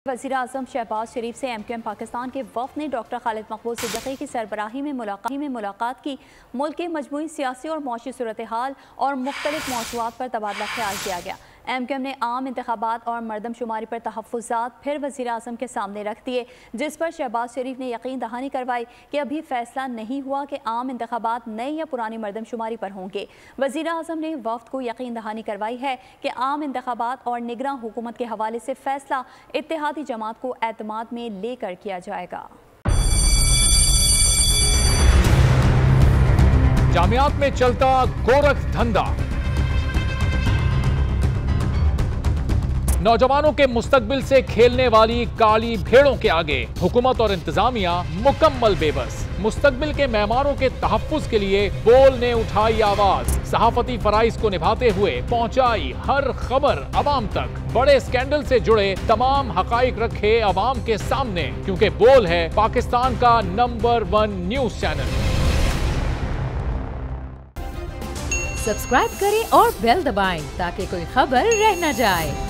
वज़ीर आज़म शहबाज शरीफ से MQM पाकिस्तान के वफ़द ने डॉक्टर खालिद मकबूल सिद्दीकी की सरबराही में मुलाकात की। मुल्क के मजमूई सियासी और मौशी सूरत हाल और मुख्तलिफ मौज़ूआत पर तबादला ख्याल किया गया। MQM ने आम इंतखाबात और मरदमशुमारी पर तहफ़्फ़ुज़ात फिर वज़ीर आज़म के सामने रख दिए, जिस पर शहबाज शरीफ ने यकीन दहानी करवाई कि अभी फैसला नहीं हुआ कि आम इंतखाबात नई या पुरानी मरदमशुमारी पर होंगे। वज़ीर आज़म ने वफ़द को यकीन दहानी करवाई है कि आम इंतखाबात और निगरां हुकूमत के हवाले से फैसला इत्तेहादी जमात को एतमाद में लेकर किया जाएगा। जामियात में चलता गोरख धंधा, नौजवानों के मुस्तकबिल से खेलने वाली काली भेड़ों के आगे हुकूमत और इंतजामिया मुकम्मल बेबस। मुस्तकबिल के मेहमानों के तहफ्फुज के लिए बोल ने उठाई आवाज, सहाफती फराइज को निभाते हुए पहुंचाई हर खबर अवाम तक, बड़े स्कैंडल से जुड़े तमाम हकाइक रखे अवाम के सामने, क्योंकि बोल है पाकिस्तान का नंबर 1 न्यूज चैनल। सब्सक्राइब करें और बेल दबाएं ताकि कोई खबर रह न जाए।